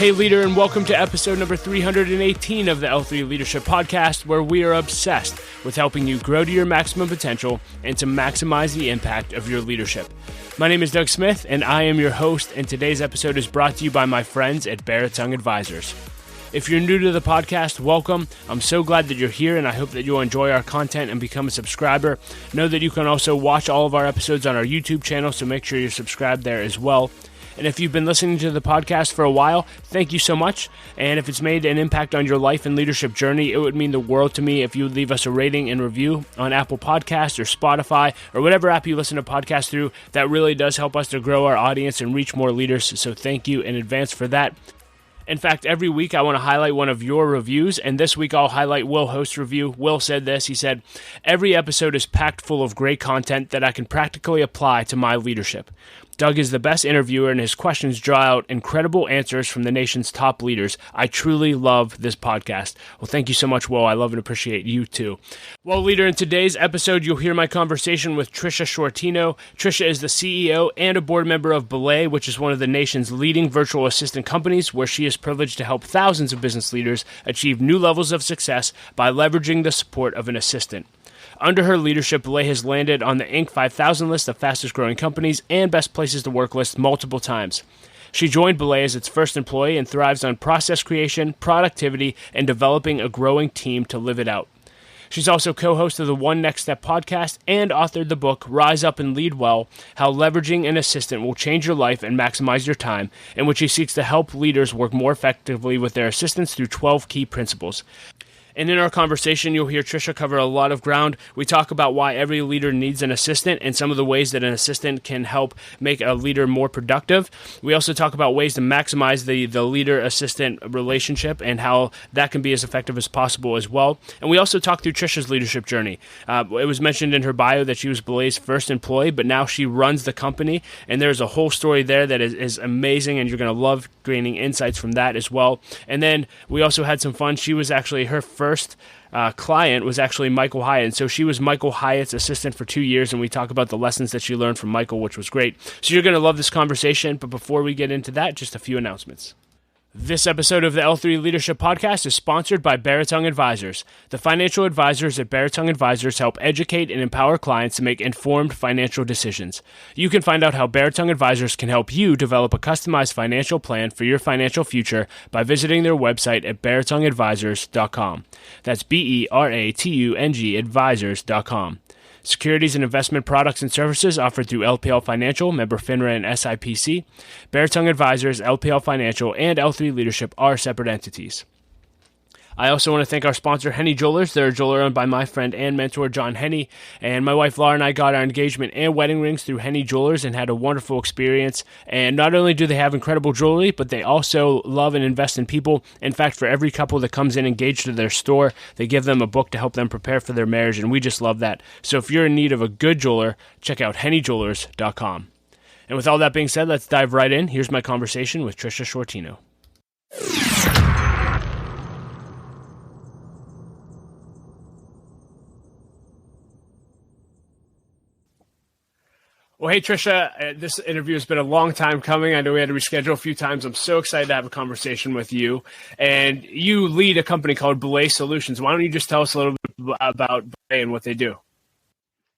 Hey leader, and welcome to episode number 318 of the L3 Leadership Podcast, where we are obsessed with helping you grow to your maximum potential and to maximize the impact of your leadership. My name is Doug Smith, and I am your host, and today's episode is brought to you by my friends at Tongue Advisors. If you're new to the podcast, welcome. I'm so glad that you're here, and I hope that you'll enjoy our content and become a subscriber. Know that you can also watch all of our episodes on our YouTube channel, so make sure you're subscribed there as well. And if you've been listening to the podcast for a while, thank you so much. And if it's made an impact on your life and leadership journey, it would mean the world to me if you would leave us a rating and review on Apple Podcasts or Spotify or whatever app you listen to podcasts through. That really does help us to grow our audience and reach more leaders. So thank you in advance for that. In fact, every week I want to highlight one of your reviews, and this week I'll highlight Will Host's review. Will said this. He said, "Every episode is packed full of great content that I can practically apply to my leadership. Doug is the best interviewer, and his questions draw out incredible answers from the nation's top leaders. I truly love this podcast." Well, thank you so much, Will. I love and appreciate you too. Well, leader, in today's episode, you'll hear my conversation with Tricia Sciortino. Tricia is the CEO and a board member of Belay, which is one of the nation's leading virtual assistant companies, where she is privileged to help thousands of business leaders achieve new levels of success by leveraging the support of an assistant. Under her leadership, Belay has landed on the Inc. 5000 list of fastest growing companies and best places to work list multiple times. She joined Belay as its first employee and thrives on process creation, productivity, and developing a growing team to live it out. She's also co-host of the One Next Step podcast and authored the book Rise Up and Lead Well, How Leveraging an Assistant Will Change Your Life and Maximize Your Time, in which she seeks to help leaders work more effectively with their assistants through 12 key principles. And in our conversation, you'll hear Tricia cover a lot of ground. We talk about why every leader needs an assistant and some of the ways that an assistant can help make a leader more productive. We also talk about ways to maximize the leader-assistant relationship and how that can be as effective as possible as well. And we also talk through Tricia's leadership journey. It was mentioned in her bio that she was Belay's first employee, but now she runs the company, and there's a whole story there that is amazing, and you're going to love gaining insights from that as well. And then we also had some fun. She was actually her first client was actually Michael Hyatt. And so she was Michael Hyatt's assistant for 2 years, and we talk about the lessons that she learned from Michael, which was great. So you're going to love this conversation, but before we get into that, just a few announcements. This episode of the L3 Leadership Podcast is sponsored by Tongue Advisors. The financial advisors at Tongue Advisors help educate and empower clients to make informed financial decisions. You can find out how Tongue Advisors can help you develop a customized financial plan for your financial future by visiting their website at beartongueadvisors.com. That's BERATUNG advisors.com. Securities and investment products and services offered through LPL Financial, member FINRA and SIPC. Tongue Advisors, LPL Financial, and L3 Leadership are separate entities. I also want to thank our sponsor, Henny Jewelers. They're a jeweler owned by my friend and mentor, John Henny. And my wife, Laura, and I got our engagement and wedding rings through Henny Jewelers and had a wonderful experience. And not only do they have incredible jewelry, but they also love and invest in people. In fact, for every couple that comes in engaged to their store, they give them a book to help them prepare for their marriage. And we just love that. So if you're in need of a good jeweler, check out hennyjewelers.com. And with all that being said, let's dive right in. Here's my conversation with Tricia Sciortino. Well, hey, Tricia, this interview has been a long time coming. I know we had to reschedule a few times. I'm so excited to have a conversation with you. And you lead a company called Belay Solutions. Why don't you just tell us a little bit about Belay and what they do?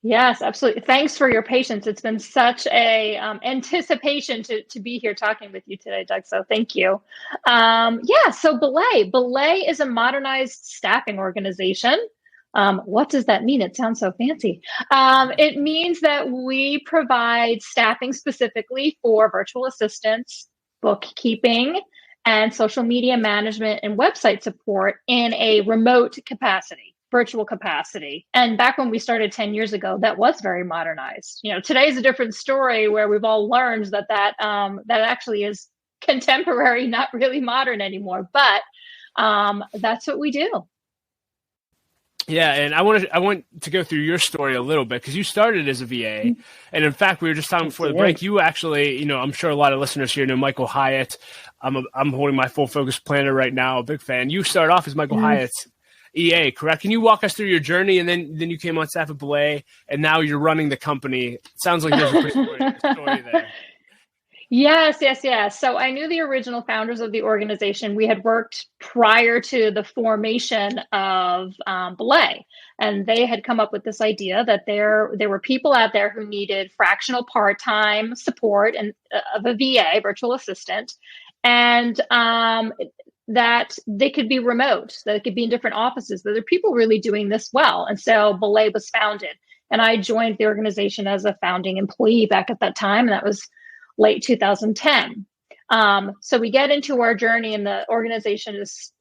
Yes, absolutely. Thanks for your patience. It's been such a anticipation to be here talking with you today, Doug. So thank you. So Belay is a modernized staffing organization. What does that mean? It sounds so fancy. It means that we provide staffing specifically for virtual assistants, bookkeeping, and social media management and website support in a remote capacity, virtual capacity. And back when we started 10 years ago, that was very modernized. Today's a different story where we've all learned that actually is contemporary, not really modern anymore. But that's what we do. Yeah, and I want to go through your story a little bit because you started as a VA, and in fact, we were just talking before the break. You actually, I'm sure a lot of listeners here know Michael Hyatt. I'm holding my full focus planner right now, a big fan. You started off as Michael Hyatt's EA, correct? Can you walk us through your journey, and then you came on staff at Belay, and now you're running the company? It sounds like there's a pretty story there. Yes, yes, yes. So I knew the original founders of the organization. We had worked prior to the formation of Belay, and they had come up with this idea that there were people out there who needed fractional part-time support and of a VA, virtual assistant, and that they could be remote, that it could be in different offices. That there are people really doing this well, and so Belay was founded. And I joined the organization as a founding employee back at that time, and that was late 2010. So we get into our journey, and the organization is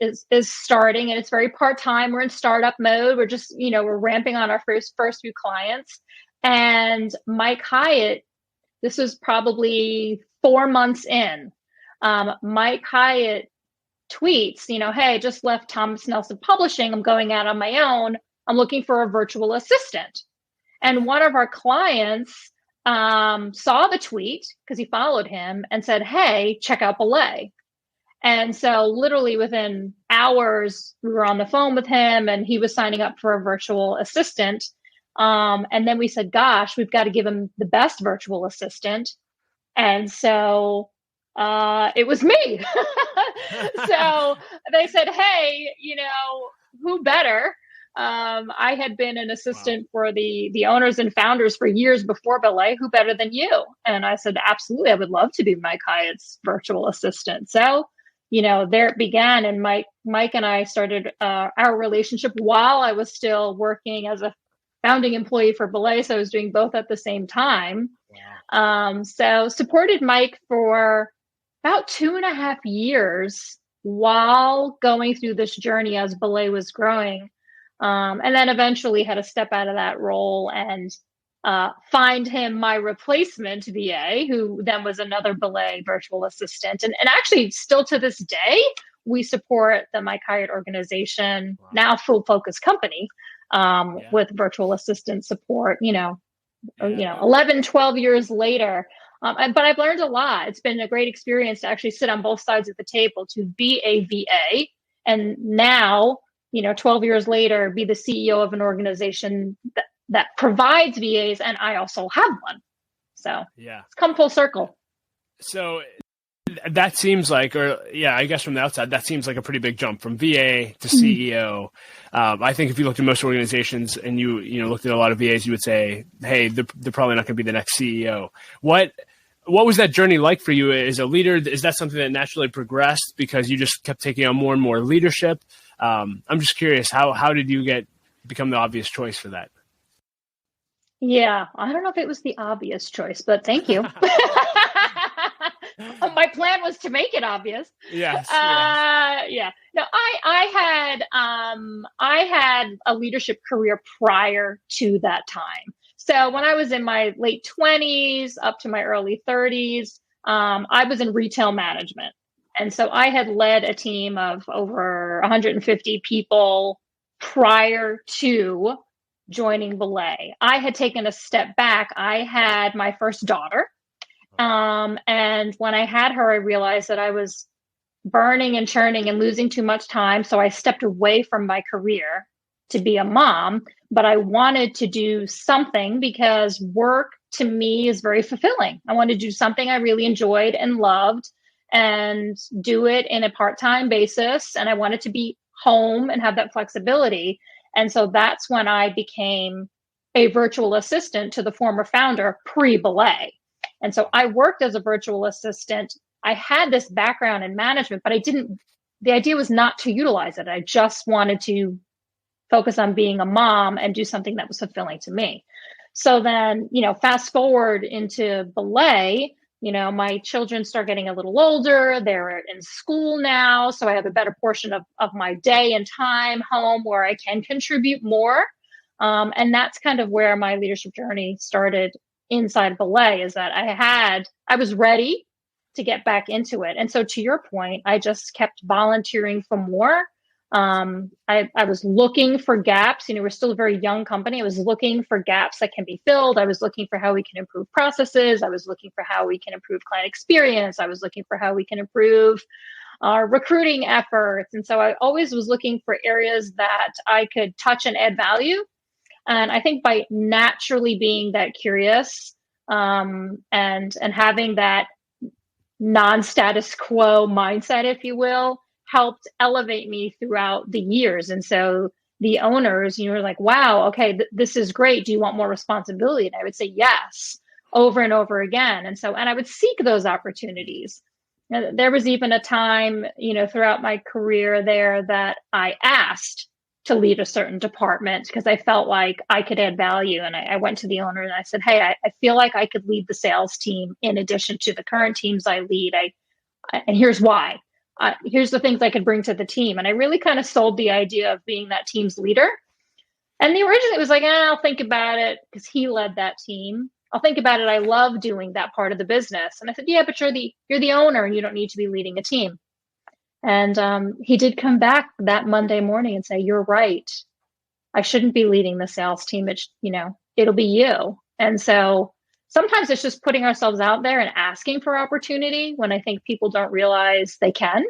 starting, and it's very part time. We're in startup mode. We're just we're ramping on our first few clients. And Mike Hyatt, this was probably 4 months in. Mike Hyatt tweets, hey, just left Thomas Nelson Publishing. I'm going out on my own. I'm looking for a virtual assistant. And one of our clients saw the tweet because he followed him and said, hey, check out Belay. And so literally within hours, we were on the phone with him and he was signing up for a virtual assistant. And then we said, gosh, we've got to give him the best virtual assistant. And so it was me. So they said, hey, who better? I had been an assistant for the owners and founders for years before Belay. Who better than you? And I said, absolutely, I would love to be Mike Hyatt's virtual assistant. So, there it began. And Mike and I started our relationship while I was still working as a founding employee for Belay. So I was doing both at the same time. Wow. So supported Mike for about 2.5 years while going through this journey as Belay was growing. And then eventually had to step out of that role and find him my replacement VA, who then was another Belay virtual assistant. And actually, still to this day, we support the Mike Hyatt organization, wow. Now full focus company, with virtual assistant support, 11, 12 years later. But I've learned a lot. It's been a great experience to actually sit on both sides of the table, to be a VA, and now 12 years later, be the CEO of an organization that provides VAs, and I also have one. So it's come full circle. So that seems like, I guess from the outside, that seems like a pretty big jump from VA to CEO. I think if you looked at most organizations and you looked at a lot of VAs, you would say, hey, they're probably not going to be the next CEO. What was that journey like for you as a leader? Is that something that naturally progressed because you just kept taking on more and more leadership? I'm just curious, how did you become the obvious choice for that? Yeah, I don't know if it was the obvious choice, but thank you. My plan was to make it obvious. Yes. Yeah. No, I had a leadership career prior to that time. So when I was in my late 20s up to my early 30s, I was in retail management. And so I had led a team of over 150 people prior to joining Belay. I had taken a step back. I had my first daughter. And when I had her, I realized that I was burning and churning and losing too much time. So I stepped away from my career to be a mom, but I wanted to do something because work to me is very fulfilling. I wanted to do something I really enjoyed and loved and do it in a part-time basis. And I wanted to be home and have that flexibility. And so that's when I became a virtual assistant to the former founder pre-Belay. And so I worked as a virtual assistant. I had this background in management, but the idea was not to utilize it. I just wanted to focus on being a mom and do something that was fulfilling to me. So then, fast forward into Belay, my children start getting a little older. They're in school now. So I have a better portion of my day and time home where I can contribute more. And that's kind of where my leadership journey started inside Belay, is that I was ready to get back into it. And so to your point, I just kept volunteering for more. I was looking for gaps. We're still a very young company. I was looking for gaps that can be filled. I was looking for how we can improve processes. I was looking for how we can improve client experience. I was looking for how we can improve our recruiting efforts. And so I always was looking for areas that I could touch and add value. And I think by naturally being that curious, and having that non-status quo mindset, if you will, helped elevate me throughout the years. And so the owners, you know, were like, wow, okay, this is great. Do you want more responsibility? And I would say yes, over and over again. And I would seek those opportunities. There was even a time, you know, throughout my career there that I asked to lead a certain department because I felt like I could add value. And I went to the owner and I said, hey, I feel like I could lead the sales team in addition to the current teams I lead. And here's why. Here's the things I could bring to the team. And I really kind of sold the idea of being that team's leader. And the originally was like, I'll think about it because he led that team. I'll think about it. I love doing that part of the business. And I said, yeah, but you're the owner and you don't need to be leading a team. And he did come back that Monday morning and say, you're right. I shouldn't be leading the sales team. It'll be you. And so sometimes it's just putting ourselves out there and asking for opportunity when I think people don't realize they can.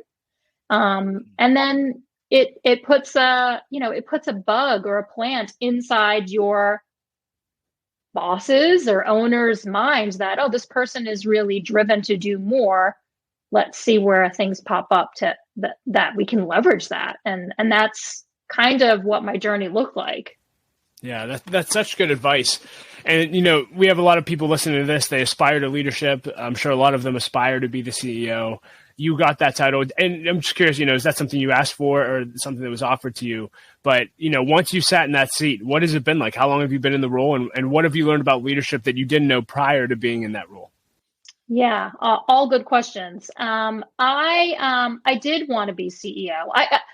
And then it puts a bug or a plant inside your bosses or owners' minds that, oh, this person is really driven to do more. Let's see where things pop up that we can leverage that. And that's kind of what my journey looked like. Yeah, that's such good advice. And, you know, we have a lot of people listening to this. They aspire to leadership. I'm sure a lot of them aspire to be the CEO. You got that title. And I'm just curious, you know, is that something you asked for or something that was offered to you? But, you know, once you sat in that seat, what has it been like? How long have you been in the role? And what have you learned about leadership that you didn't know prior to being in that role? Yeah, all good questions. I did want to be CEO.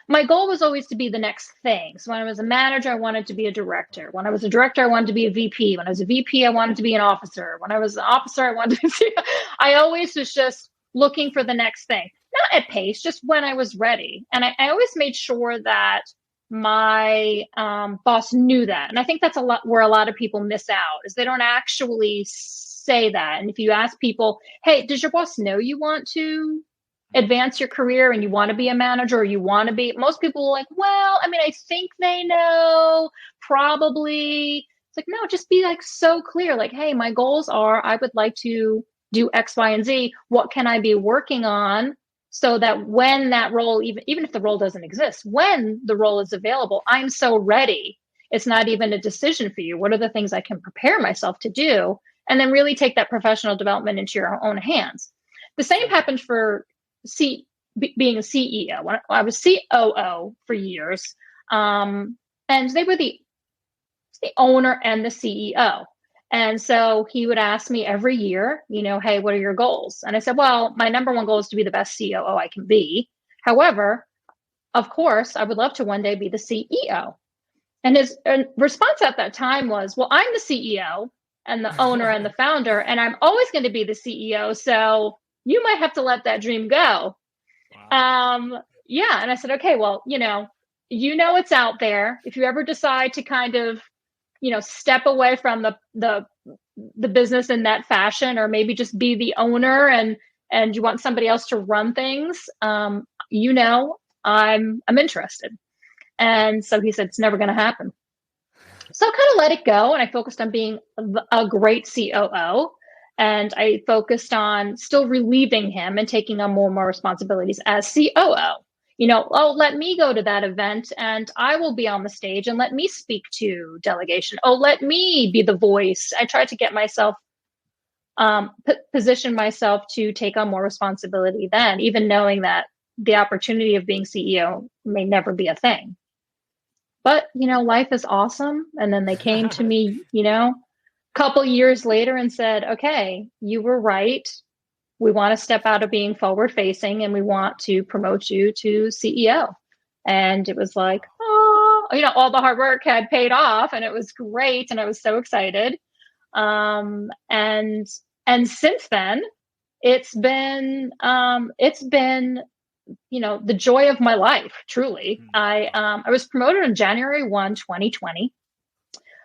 My goal was always to be the next thing. So when I was a manager, I wanted to be a director. When I was a director, I wanted to be a VP. When I was a VP, I wanted to be an officer. When I was an officer, I wanted to be CEO. I always was just looking for the next thing, not at pace, just when I was ready. And I always made sure that my boss knew that. And I think that's a lot where a lot of people miss out is they don't actually say that. And if you ask people, hey, does your boss know you want to advance your career and you want to be a manager or you want to be, most people are like, well, I mean, I think they know, probably. It's like, no, just be like so clear. Like, hey, my goals are, I would like to do X, Y, and Z. What can I be working on so that when that role, even if the role doesn't exist, when the role is available, I'm so ready. It's not even a decision for you. What are the things I can prepare myself to do? And then really take that professional development into your own hands. The same happened for being a CEO. When I was COO for years, and they were the owner and the CEO. And so he would ask me every year, you know, hey, what are your goals? And I said, well, my number one goal is to be the best COO I can be. However, of course, I would love to one day be the CEO. And his response at that time was, well, I'm the CEO and the owner and the founder, and I'm always going to be the CEO. So you might have to let that dream go. Wow. Yeah. And I said, okay, well, you know, it's out there. If you ever decide to kind of, you know, step away from the business in that fashion, or maybe just be the owner and you want somebody else to run things, you know, I'm interested. And so he said, it's never going to happen. So I kind of let it go. And I focused on being a great COO. And I focused on still relieving him and taking on more and more responsibilities as COO. You know, oh, let me go to that event and I will be on the stage and let me speak to delegation. Oh, let me be the voice. I tried to get myself, position myself to take on more responsibility then, even knowing that the opportunity of being CEO may never be a thing. But, you know, life is awesome. And then they came to me, you know, a couple years later and said, okay, you were right. We want to step out of being forward facing and we want to promote you to CEO. And it was like, oh, you know, all the hard work had paid off and it was great. And I was so excited. And since then it's been, you know, the joy of my life, truly. I was promoted on January 1, 2020.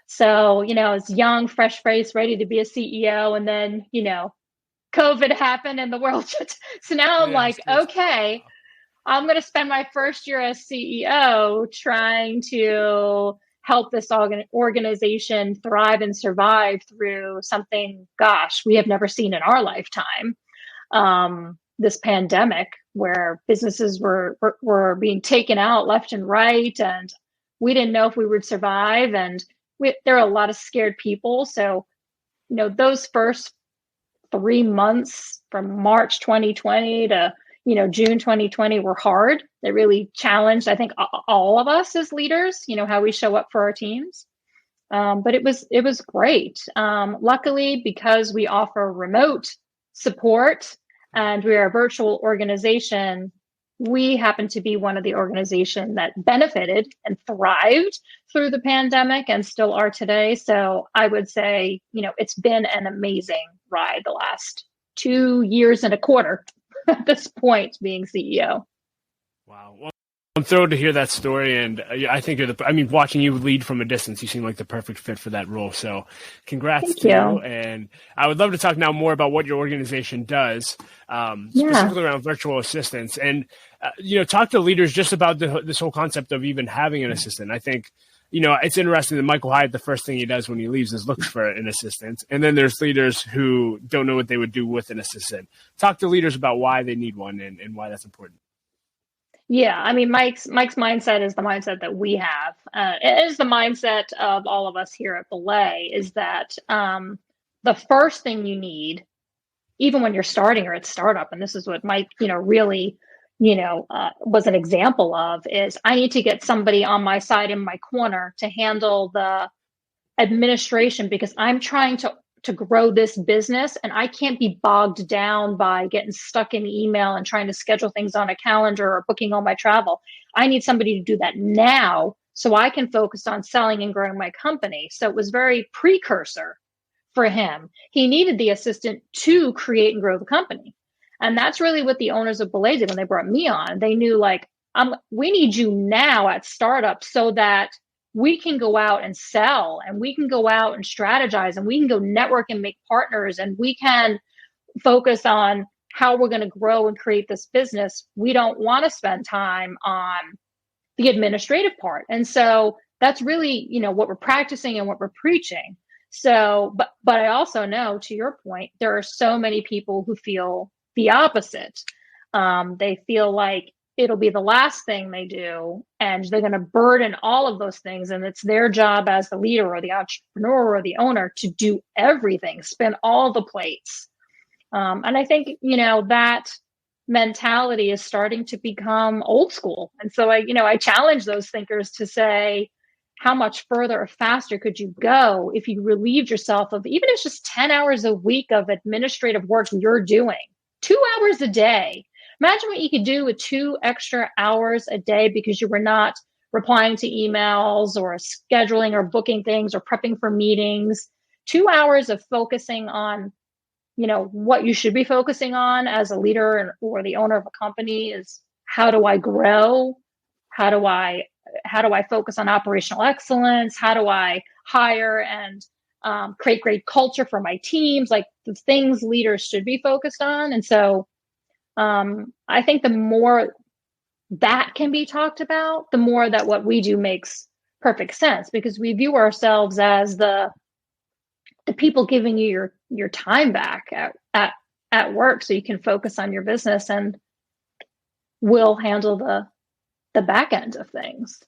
So, you know, I was young, fresh faced, ready to be a CEO. And then, you know, COVID happened and the world just, so now I'm like, okay, I'm going to spend my first year as CEO trying to help this organization thrive and survive through something, gosh, we have never seen in our lifetime. this pandemic where businesses were being taken out left and right, and we didn't know if we would survive. And there are a lot of scared people. So, those first 3 months from March 2020 to, June 2020 were hard. They really challenged, I think, all of us as leaders, how we show up for our teams. But it was great. Luckily, because we offer remote support and we are a virtual organization, we happen to be one of the organizations that benefited and thrived through the pandemic and still are today. So I would say, it's been an amazing ride the last 2 years and a quarter at this point being CEO. Wow. Well, I'm thrilled to hear that story, and I think watching you lead from a distance, you seem like the perfect fit for that role. So congrats to you. And I would love to talk now more about what your organization does, specifically around virtual assistants, and, talk to leaders just about this whole concept of even having an assistant. I think, it's interesting that Michael Hyatt, the first thing he does when he leaves is look for an assistant. And then there's leaders who don't know what they would do with an assistant. Talk to leaders about why they need one and why that's important. Yeah, I mean, Mike's mindset is the mindset that we have. It is the mindset of all of us here at Belay, is that the first thing you need, even when you're starting or at startup, and this is what Mike, really, was an example of, is I need to get somebody on my side in my corner to handle the administration, because I'm trying to grow this business, and I can't be bogged down by getting stuck in email and trying to schedule things on a calendar or booking all my travel. I need somebody to do that now so I can focus on selling and growing my company. So it was very precursor for him. He needed the assistant to create and grow the company. And that's really what the owners of Belay did when they brought me on. They knew, like, we need you now at startup so that we can go out and sell, and we can go out and strategize, and we can go network and make partners, and we can focus on how we're going to grow and create this business. We don't want to spend time on the administrative part. And so that's really, what we're practicing and what we're preaching. So, but I also know, to your point, there are so many people who feel the opposite. They feel like it'll be the last thing they do, and they're going to burden all of those things. And it's their job as the leader or the entrepreneur or the owner to do everything, spin all the plates. And I think, that mentality is starting to become old school. And so I challenge those thinkers to say, how much further or faster could you go if you relieved yourself of, even if it's just 10 hours a week of administrative work you're doing, 2 hours a day. Imagine what you could do with 2 extra hours a day because you were not replying to emails or scheduling or booking things or prepping for meetings. 2 hours of focusing on, what you should be focusing on as a leader or the owner of a company is, how do I grow? How do I focus on operational excellence? How do I hire and create great culture for my teams? Like, the things leaders should be focused on. And so I think the more that can be talked about, the more that what we do makes perfect sense, because we view ourselves as the people giving you your time back at work, so you can focus on your business, and we'll handle the back end of things.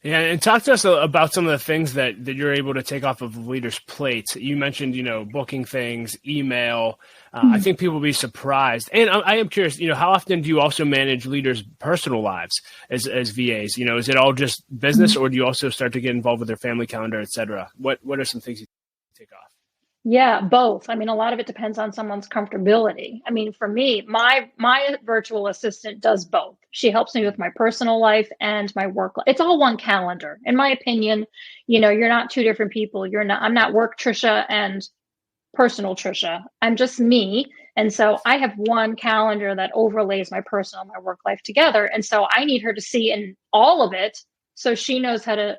Yeah, and talk to us about some of the things that you're able to take off of leaders' plates. You mentioned, booking things, email. I think people will be surprised. And I am curious, how often do you also manage leaders' personal lives as VAs? Is it all just business, or do you also start to get involved with their family calendar, et cetera? What are some things you take off? Yeah, both. I mean, a lot of it depends on someone's comfortability. I mean, for me, my virtual assistant does both. She helps me with my personal life and my work life. It's all one calendar. In my opinion, you're not two different people. I'm not work Tricia and personal Tricia. I'm just me. And so I have one calendar that overlays my personal and my work life together. And so I need her to see in all of it, so she knows how to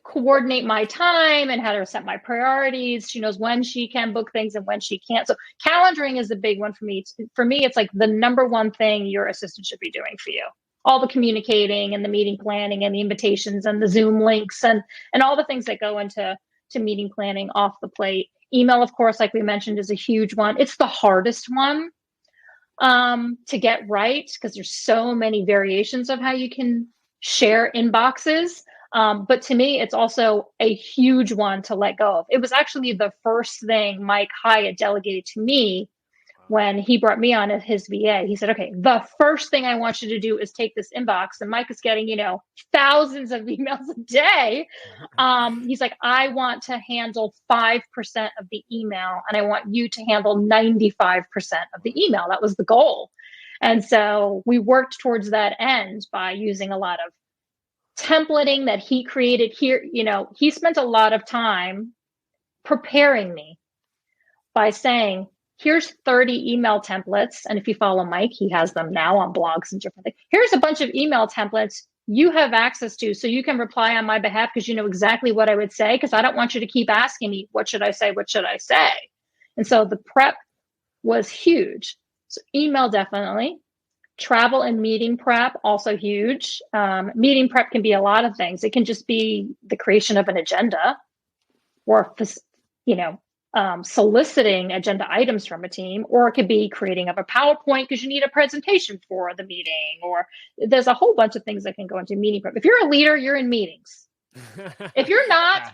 coordinate my time and how to set my priorities. She knows when she can book things and when she can't. So calendaring is a big one for me. For me, it's like the number one thing your assistant should be doing for you. All the communicating and the meeting planning and the invitations and the Zoom links and all the things that go into meeting planning off the plate. Email, of course, like we mentioned, is a huge one. It's the hardest one to get right, because there's so many variations of how you can share inboxes. But to me, it's also a huge one to let go of. It was actually the first thing Mike Hyatt delegated to me when he brought me on as his VA. He said, okay, the first thing I want you to do is take this inbox. And Mike is getting, thousands of emails a day. He's like, I want to handle 5% of the email, and I want you to handle 95% of the email. That was the goal. And so we worked towards that end by using a lot of templating that he created here. He spent a lot of time preparing me by saying, here's 30 email templates. And if you follow Mike, he has them now on blogs and different things. Here's a bunch of email templates you have access to, so you can reply on my behalf because you know exactly what I would say, because I don't want you to keep asking me, what should I say? What should I say? And so the prep was huge. So email, definitely. Travel and meeting prep, also huge. Meeting prep can be a lot of things. It can just be the creation of an agenda, or soliciting agenda items from a team, or it could be creating of a PowerPoint because you need a presentation for the meeting, or there's a whole bunch of things that can go into meeting prep. If you're a leader, you're in meetings. If you're not,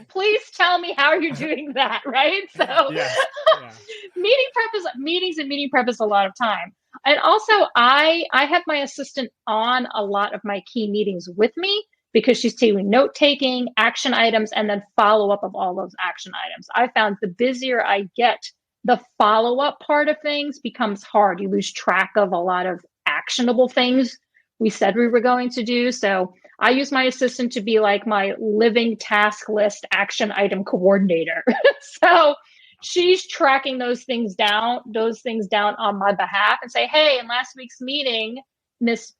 please tell me how you're doing that, right? So meeting prep is a lot of time. And also I have my assistant on a lot of my key meetings with me, because she's taking note-taking, action items, and then follow-up of all those action items. I found the busier I get, the follow-up part of things becomes hard. You lose track of a lot of actionable things we said we were going to do. So I use my assistant to be like my living task list action item coordinator. So she's tracking those things down on my behalf, and say, hey, in last week's meeting, Miss,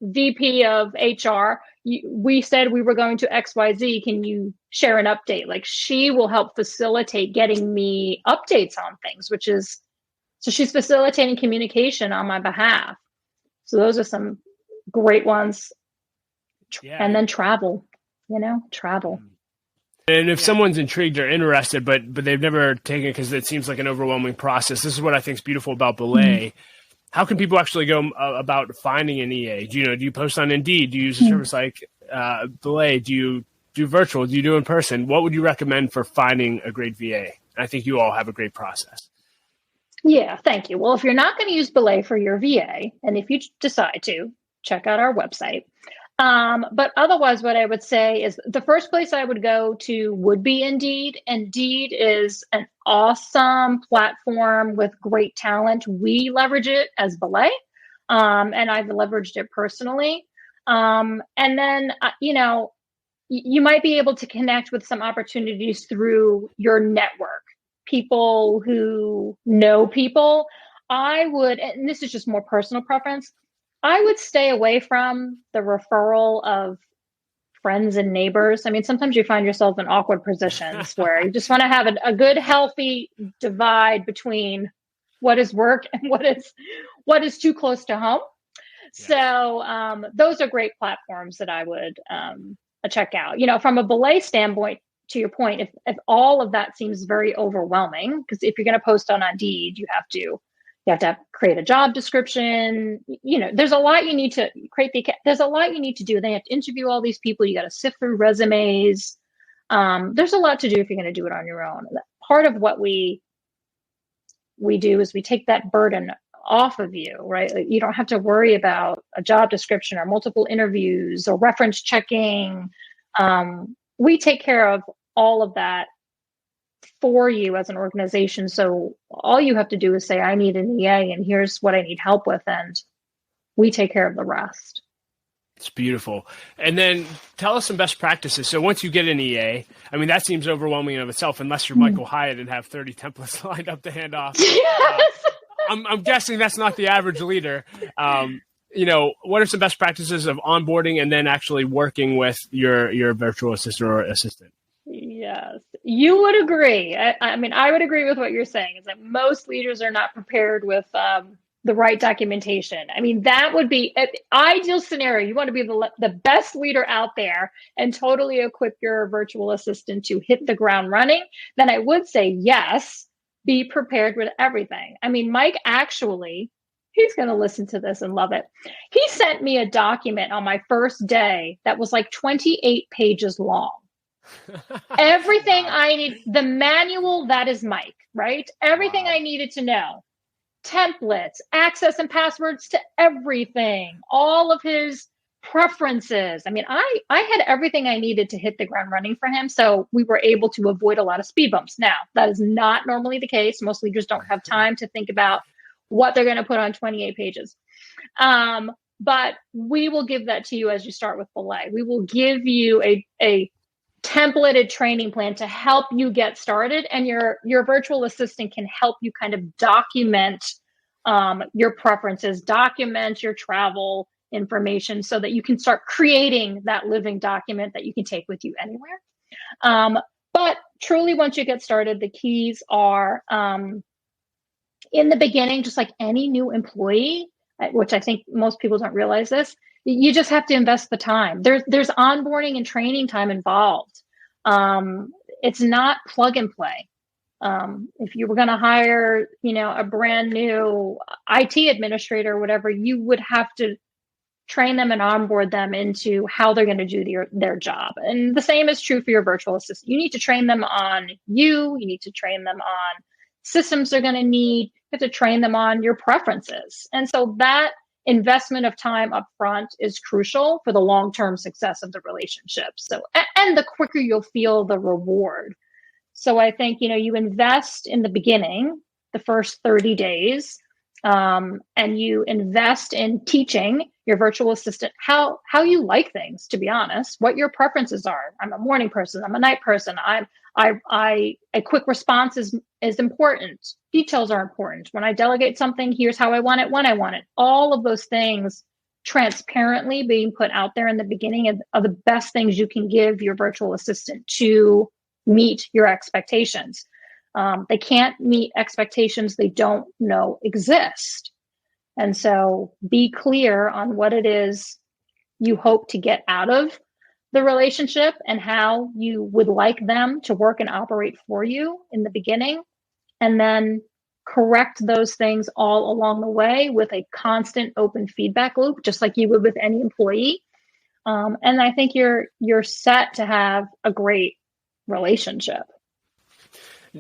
VP of HR, we said we were going to XYZ. Can you share an update? Like, she will help facilitate getting me updates on things, so she's facilitating communication on my behalf. So those are some great ones. Yeah. And then travel. And if someone's intrigued or interested, but they've never taken it because it seems like an overwhelming process, this is what I think is beautiful about Belay. Mm-hmm. How can people actually go about finding an EA? Do you post on Indeed? Do you use a service like Belay? Do you do virtual? Do you do in person? What would you recommend for finding a great VA? I think you all have a great process. Yeah, thank you. Well, if you're not going to use Belay for your VA, and if you decide to, check out our website. But otherwise, what I would say is the first place I would go to would be Indeed. Indeed is an awesome platform with great talent. We leverage it as Belay, and I've leveraged it personally. And then, you might be able to connect with some opportunities through your network, people who know people. I would, and this is just more personal preference, I would stay away from the referral of friends and neighbors. I mean, sometimes you find yourself in awkward positions where you just want to have a good, healthy divide between what is work and what is too close to home. Yeah. So those are great platforms that I would check out. From a Belay standpoint, to your point, if all of that seems very overwhelming, because if you're going to post on Indeed, you have to create a job description. There's a lot you need to there's a lot you need to do. They have to interview all these people. You got to sift through resumes. There's a lot to do if you're going to do it on your own. Part of what we do is we take that burden off of you, right? Like, you don't have to worry about a job description or multiple interviews or reference checking. We take care of all of that for you as an organization. So all you have to do is say, I need an EA and here's what I need help with. And we take care of the rest. It's beautiful. And then tell us some best practices. So once you get an EA, I mean, that seems overwhelming in of itself, unless you're Michael Hyatt and have 30 templates lined up to hand off. Yes. I'm guessing that's not the average leader. What are some best practices of onboarding and then actually working with your virtual assistant or assistant? Yes, you would agree. I would agree with what you're saying, is that most leaders are not prepared with the right documentation. I mean, that would be an ideal scenario. You want to be the best leader out there and totally equip your virtual assistant to hit the ground running. Then I would say, yes, be prepared with everything. I mean, Mike actually He's going to listen to this and love it. He sent me a document on my first day that was like 28 pages long. Everything Wow. I need, the manual, that is Mike, right? Everything Wow. I needed to know, templates, access and passwords to everything, all of his preferences. I mean, I had everything I needed to hit the ground running for him. So we were able to avoid a lot of speed bumps. Now, that is not normally the case. Most leaders don't have time to think about what they're going to put on 28 pages. But we will give that to you as you start with Belay. We will give you a templated training plan to help you get started, and your virtual assistant can help you kind of document your preferences, document your travel information so that you can start creating that living document that you can take with you anywhere. But truly, once you get started, the keys are in the beginning, just like any new employee, which I think most people don't realize this, you just have to invest the time. There's onboarding and training time involved. It's not plug and play. If you were going to hire, a brand new IT administrator or whatever, you would have to train them and onboard them into how they're going to do their job. And the same is true for your virtual assistant. You need to train them on you need to train them on systems they're going to need. You have to train them on your preferences. And so that investment of time up front is crucial for the long-term success of the relationship. So, and the quicker you'll feel the reward. So I think, you invest in the beginning, the first 30 days, and you invest in teaching your virtual assistant how you like things, to be honest, what your preferences are. I'm a morning person. I'm a night person. A quick response is important. Details are important. When I delegate something, here's how I want it, when I want it. All of those things transparently being put out there in the beginning are the best things you can give your virtual assistant to meet your expectations. They can't meet expectations they don't know exist. And so be clear on what it is you hope to get out of the relationship and how you would like them to work and operate for you in the beginning. And then correct those things all along the way with a constant open feedback loop, just like you would with any employee. And I think you're set to have a great relationship.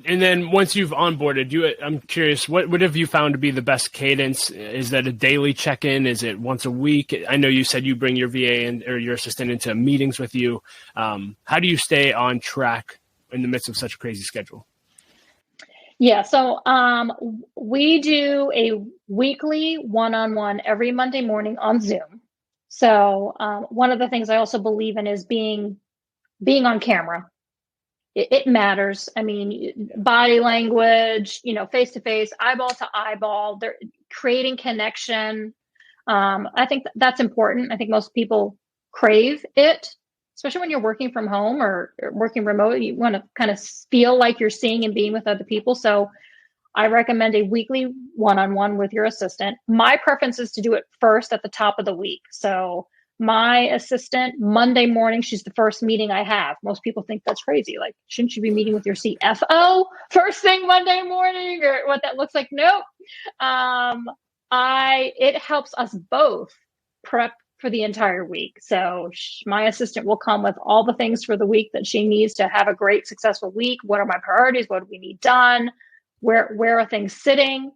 And then once you've onboarded, I'm curious, what have you found to be the best cadence? Is that a daily check-in? Is it once a week? I know you said you bring your VA or your assistant into meetings with you. How do you stay on track in the midst of such a crazy schedule? Yeah, so we do a weekly one-on-one every Monday morning on Zoom. So one of the things I also believe in is being on camera. It matters. I mean, body language, face to face, eyeball to eyeball, they're creating connection. I think that's important. I think most people crave it, especially when you're working from home or working remote. You want to kind of feel like you're seeing and being with other people. So I recommend a weekly one-on-one with your assistant. My preference is to do it first at the top of the week. So my assistant, Monday morning, she's the first meeting I have. Most people think that's crazy. Like, shouldn't you be meeting with your CFO first thing Monday morning, or what that looks like? Nope. It helps us both prep for the entire week. So my assistant will come with all the things for the week that she needs to have a great, successful week. What are my priorities? What do we need done? Where are things sitting?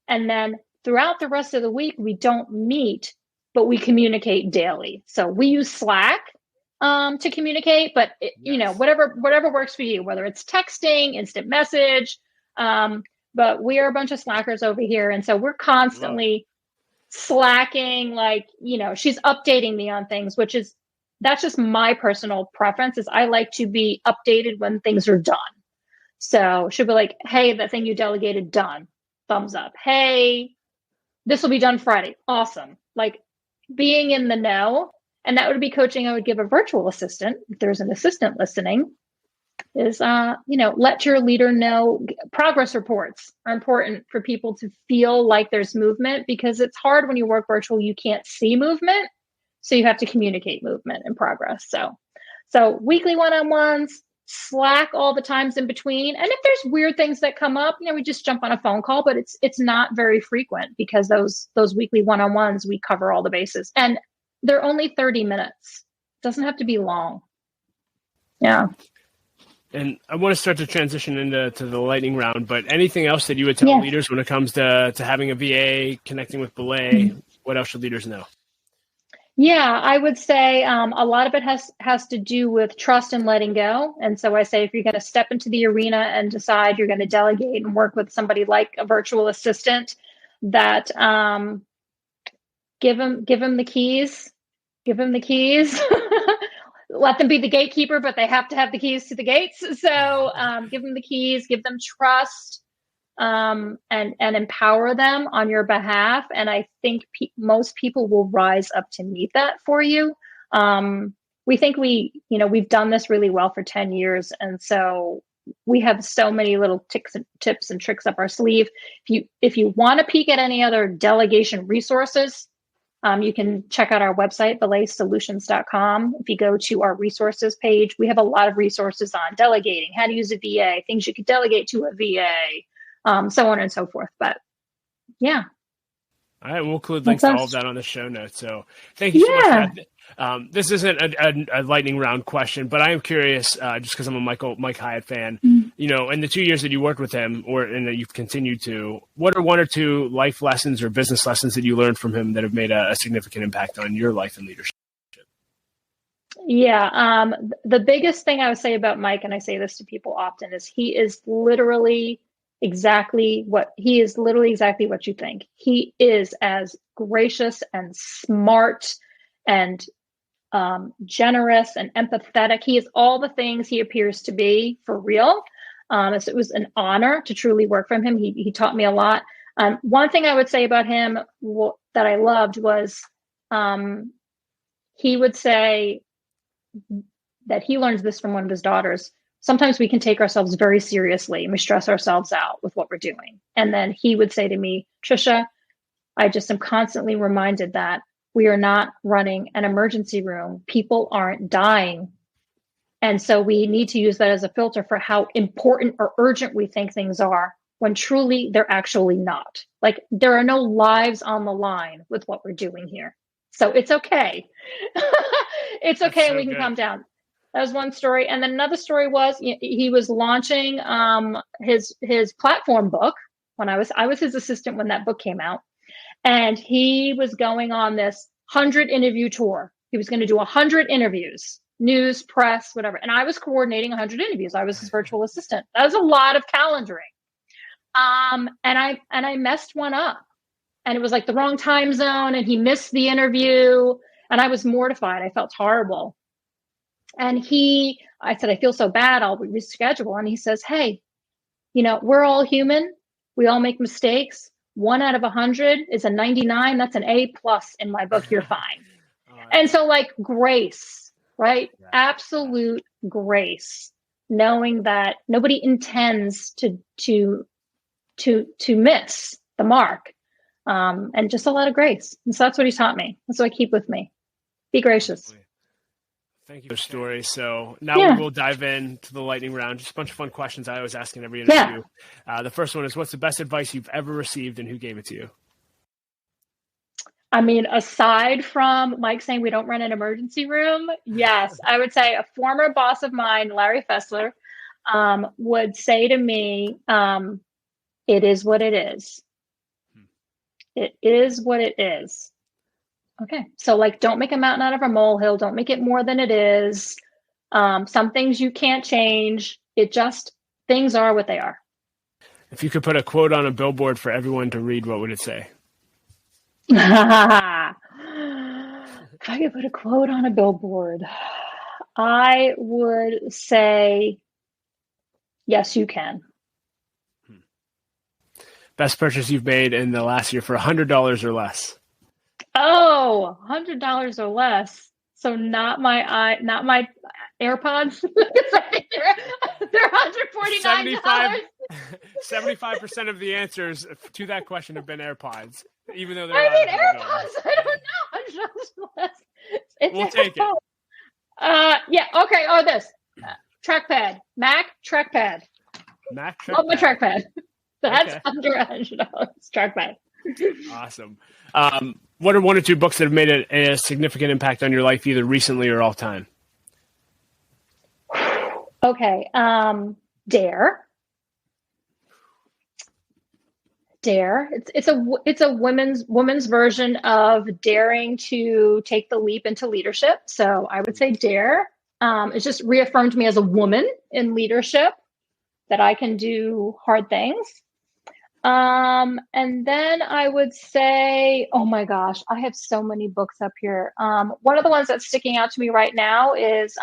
And then throughout the rest of the week, we don't meet, but we communicate daily. So we use Slack to communicate, but whatever works for you, whether it's texting, instant message. But we are a bunch of slackers over here. And so we're constantly slacking, she's updating me on things, that's just my personal preference, is I like to be updated when things are done. So she'll be like, hey, that thing you delegated, done. Thumbs up. Hey, this will be done Friday. Awesome. Like, being in the know. And that would be coaching I would give a virtual assistant, if there's an assistant listening, is, let your leader know. Progress reports are important for people to feel like there's movement, because it's hard when you work virtual, you can't see movement. So you have to communicate movement and progress. So weekly one-on-ones, Slack all the times in between. And if there's weird things that come up, we just jump on a phone call, but it's not very frequent because those weekly one-on-ones, we cover all the bases. And they're only 30 minutes. It doesn't have to be long. Yeah. And I want to start to transition into the lightning round, but anything else that you would tell leaders when it comes to having a VA, connecting with Belay? What else should leaders know? Yeah, I would say a lot of it has to do with trust and letting go. And so I say, if you're going to step into the arena and decide you're going to delegate and work with somebody like a virtual assistant, that give them the keys, let them be the gatekeeper, but they have to have the keys to the gates. So give them the keys, give them trust, and empower them on your behalf. And I think most people will rise up to meet that for you. We think we've done this really well for 10 years. And so we have so many little tips and tricks up our sleeve. If you want to peek at any other delegation resources, you can check out our website, belaysolutions.com. If you go to our resources page, we have a lot of resources on delegating, how to use a VA, things you could delegate to a VA, so on and so forth. But yeah. All right, we'll include links to all of that on the show notes. So thank you so much for that. This isn't a lightning round question, but I am curious, just because I'm a Mike Hyatt fan, in the 2 years that you worked with him and that you've continued to, what are one or two life lessons or business lessons that you learned from him that have made a significant impact on your life and leadership? Yeah. The biggest thing I would say about Mike, and I say this to people often, is he is literally exactly what you think. He is as gracious and smart and generous and empathetic. He is all the things he appears to be, for real. So it was an honor to truly work for him. He taught me a lot. One thing I would say about him that I loved was he would say that he learned this from one of his daughters. Sometimes we can take ourselves very seriously and we stress ourselves out with what we're doing. And then he would say to me, Tricia, I just am constantly reminded that we are not running an emergency room. People aren't dying. And so we need to use that as a filter for how important or urgent we think things are, when truly they're actually not. Like, there are no lives on the line with what we're doing here. So it's okay. It's okay. And we can calm down. That was one story. And then another story was he was launching his platform book when I was his assistant when that book came out. And he was going on this 100 interview tour. He was going to do 100 interviews, news, press, whatever. And I was coordinating 100 interviews. I was his virtual assistant. That was a lot of calendaring. And I messed one up. And it was like the wrong time zone, and he missed the interview. And I was mortified. I felt horrible. And I said, I feel so bad, I'll reschedule. And he says, hey, we're all human. We all make mistakes. 1 out of 100 is a 99. That's an A+ in my book. You're fine. And so, like, grace, right? Yeah. Absolute grace, knowing that nobody intends to miss the mark. And just a lot of grace. And so that's what he taught me. That's what I keep with me. Be gracious. Thank you for the story. So now we will dive into the lightning round. Just a bunch of fun questions I always ask in every interview. The first one is, what's the best advice you've ever received and who gave it to you? I mean, aside from Mike saying we don't run an emergency room, yes, I would say a former boss of mine, Larry Fessler, would say to me, it is what it is. It is what it is. Okay. So, like, don't make a mountain out of a molehill. Don't make it more than it is. Some things you can't change. Things are what they are. If you could put a quote on a billboard for everyone to read, what would it say? If I could put a quote on a billboard, I would say, yes, you can. Best purchase you've made in the last year for $100 or less? Oh, $100 or less. So not my AirPods. I think they're $149. 75% of the answers to that question have been AirPods, even though they're AirPods. I don't know. $100 less. We'll take it. Yeah. Okay. Oh, this. trackpad. Mac trackpad. Mac trackpad. Love my trackpad. That's Okay. under $100 trackpad. Awesome. What are one or two books that have made a significant impact on your life, either recently or all time? Okay. Dare. It's a women's version of daring to take the leap into leadership. So I would say Dare. It's just reaffirmed me as a woman in leadership that I can do hard things. And then I would say, oh my gosh, I have so many books up here. One of the ones that's sticking out to me right now is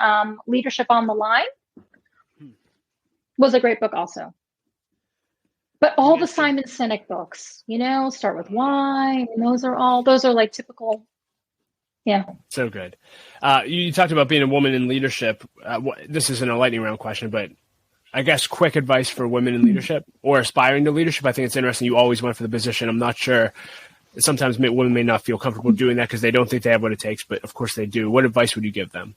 Leadership on the Line. Was a great book also. But all the Simon Sinek books, Start with Why, and those are like typical. Yeah. So good. You talked about being a woman in leadership. This isn't a lightning round question, but I guess quick advice for women in leadership or aspiring to leadership. I think it's interesting. You always went for the position. I'm not sure. Sometimes women may not feel comfortable doing that because they don't think they have what it takes, but of course they do. What advice would you give them?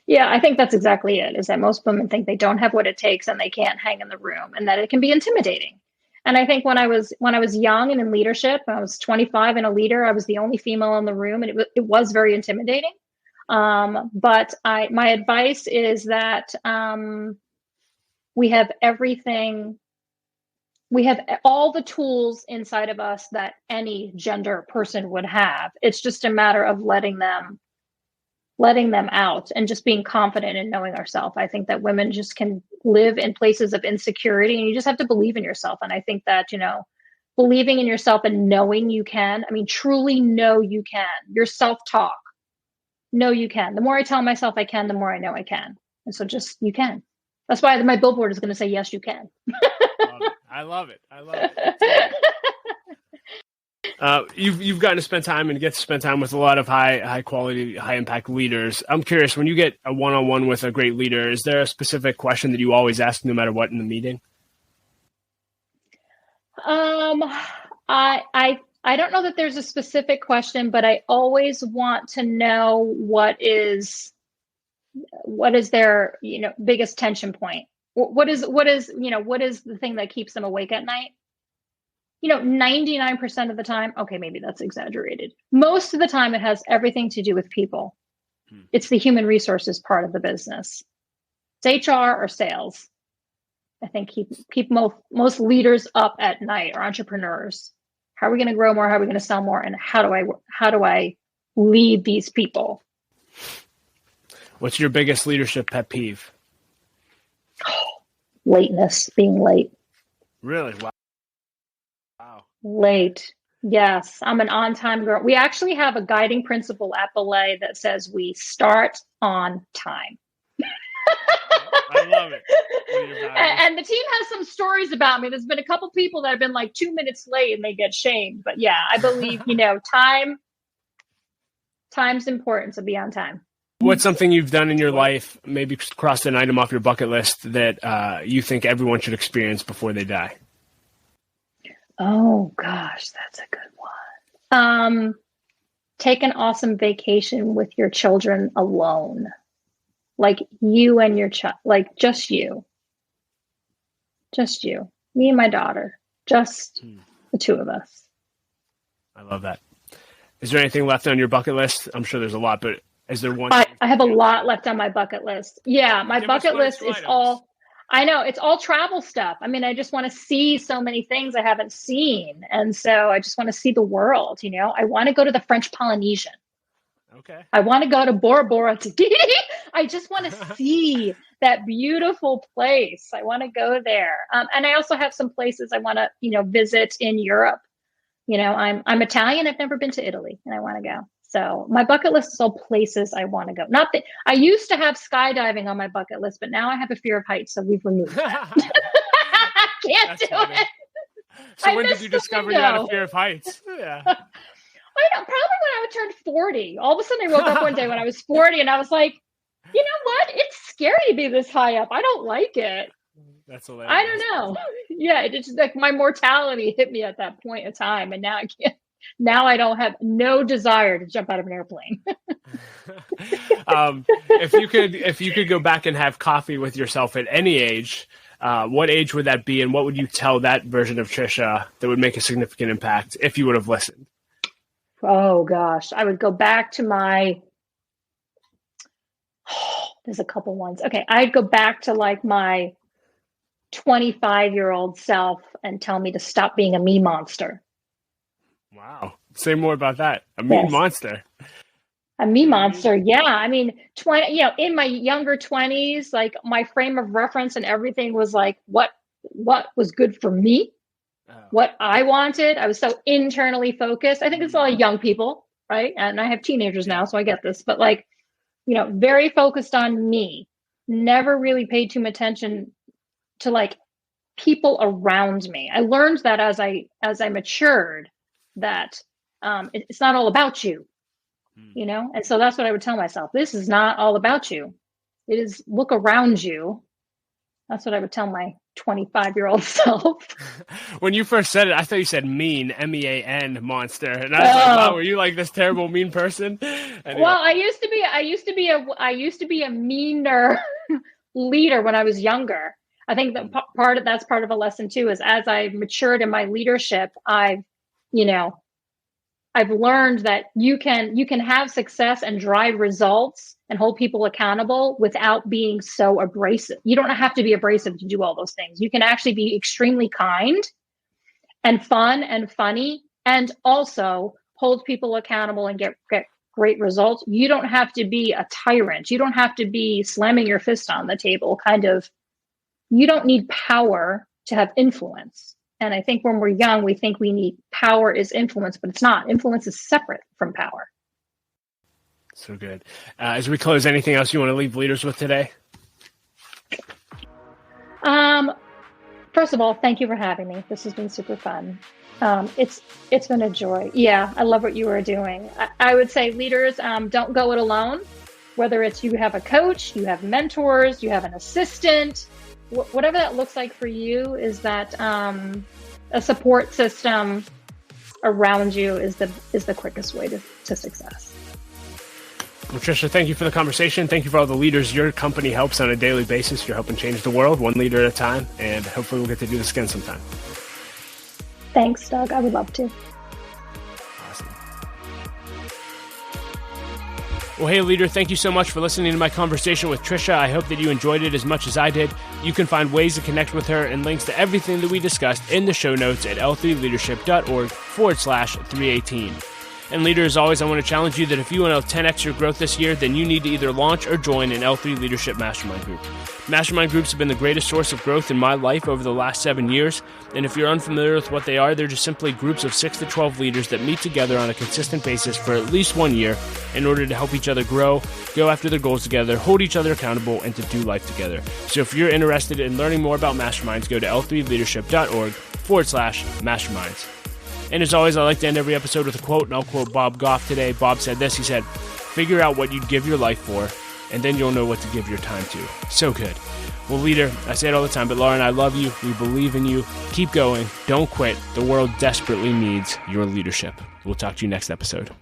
Yeah, I think that's exactly it, is that most women think they don't have what it takes and they can't hang in the room, and that it can be intimidating. And I think when I was young and in leadership, I was 25 and a leader, I was the only female in the room, and it was very intimidating. But my advice is that we have everything. We have all the tools inside of us that any gender person would have. It's just a matter of letting them out and just being confident in knowing ourselves. I think that women just can live in places of insecurity, and you just have to believe in yourself. And I think that, believing in yourself and knowing you can, truly know you can, your self-talk, know you can. The more I tell myself I can, the more I know I can. And so just, you can. That's why my billboard is going to say, yes, you can. I love it. You've gotten to spend time and get to spend time with a lot of high quality, high impact leaders. I'm curious, when you get a one-on-one with a great leader, is there a specific question that you always ask no matter what in the meeting? I don't know that there's a specific question, but I always want to know what is their, biggest tension point. What is the thing that keeps them awake at night? 99% of the time, okay, maybe that's exaggerated. Most of the time, it has everything to do with people. It's the human resources part of the business. It's HR or sales. I think keep most leaders up at night, or entrepreneurs. How are we going to grow more? How are we going to sell more? And how do I lead these people? What's your biggest leadership pet peeve? Lateness, being late. Really? Wow. Late. Yes, I'm an on-time girl. We actually have a guiding principle at Belay that says we start on time. I love it. And the team has some stories about me. There's been a couple people that have been like 2 minutes late and they get shamed. But yeah, I believe, time's important, so be on time. What's something you've done in your life, maybe crossed an item off your bucket list, that you think everyone should experience before they die? Oh gosh, that's a good one. Take an awesome vacation with your children alone. Like you and your child, like just you. Just you. Me and my daughter. Just the two of us. I love that. Is there anything left on your bucket list? I'm sure there's a lot, but is there one? I have a lot left on my bucket list. Yeah, my bucket list is all, I know, it's all travel stuff. I just want to see so many things I haven't seen. And so I just want to see the world, I want to go to the French Polynesian. Okay. I want to go to Bora Bora Tahiti. I just want to see that beautiful place. I want to go there. And I also have some places I want to, visit in Europe. I'm Italian. I've never been to Italy, and I want to go. So my bucket list is all places I want to go. Not that I used to have skydiving on my bucket list, but now I have a fear of heights, so we've removed that. Can't do it. So when did you discover you had a fear of heights? Yeah. I know, probably when I turned 40. All of a sudden I woke up one day when I was 40 and I was like, you know what? It's scary to be this high up. I don't like it. That's hilarious. I don't know. Yeah, it's just like my mortality hit me at that point in time, and now I can't. Now I don't have no desire to jump out of an airplane. If you could go back and have coffee with yourself at any age, what age would that be, and what would you tell that version of Tricia that would make a significant impact if you would have listened? Oh gosh, I would go back to my. There's a couple ones. Okay, I'd go back to like my 25-year-old self and tell me to stop being a me monster. Wow. Say more about that. A mean monster. A me monster. Yeah. I mean, in my younger 20s, like my frame of reference and everything was like what was good for me, what I wanted. I was so internally focused. I think it's a lot of young people, right? And I have teenagers now, so I get this, but like, very focused on me, never really paid too much attention to like people around me. I learned that as I matured, that it's not all about you, and so that's what I would tell myself. This is not all about you. It is, look around you. That's what I would tell my 25-year-old self. When you first said it, I thought you said mean, MEAN monster, and I was like, wow, were you like this terrible mean person? Anyway. Well, I used to be a meaner leader when I was younger. I think that that's part of a lesson too, is as I matured in my leadership, I've learned that you can have success and drive results and hold people accountable without being so abrasive. You don't have to be abrasive to do all those things. You can actually be extremely kind and fun and funny, and also hold people accountable and get great results. You don't have to be a tyrant. You don't have to be slamming your fist on the table, you don't need power to have influence. And I think when we're young, we think we need power is influence, but it's not. Influence is separate from power. So good. As we close, anything else you want to leave leaders with today? First of all, thank you for having me. This has been super fun. It's been a joy. Yeah, I love what you are doing. I would say leaders, don't go it alone. Whether it's you have a coach, you have mentors, you have an assistant, whatever that looks like for you, is that a support system around you is the quickest way to success. Well, Tricia, thank you for the conversation. Thank you for all the leaders your company helps on a daily basis. You're helping change the world one leader at a time, and hopefully we'll get to do this again sometime. Thanks, Doug. I would love to. Awesome. Well, hey, leader, thank you so much for listening to my conversation with Tricia. I hope that you enjoyed it as much as I did. You can find ways to connect with her and links to everything that we discussed in the show notes at l3leadership.org/318. And leader, as always, I want to challenge you that if you want to 10x your growth this year, then you need to either launch or join an L3 Leadership Mastermind Group. Mastermind groups have been the greatest source of growth in my life over the last 7 years. And if you're unfamiliar with what they are, they're just simply groups of 6 to 12 leaders that meet together on a consistent basis for at least 1 year in order to help each other grow, go after their goals together, hold each other accountable, and to do life together. So if you're interested in learning more about masterminds, go to l3leadership.org/masterminds. And as always, I like to end every episode with a quote, and I'll quote Bob Goff today. Bob said this. He said, "Figure out what you'd give your life for, and then you'll know what to give your time to." So good. Well, leader, I say it all the time, but Laura and I love you. We believe in you. Keep going. Don't quit. The world desperately needs your leadership. We'll talk to you next episode.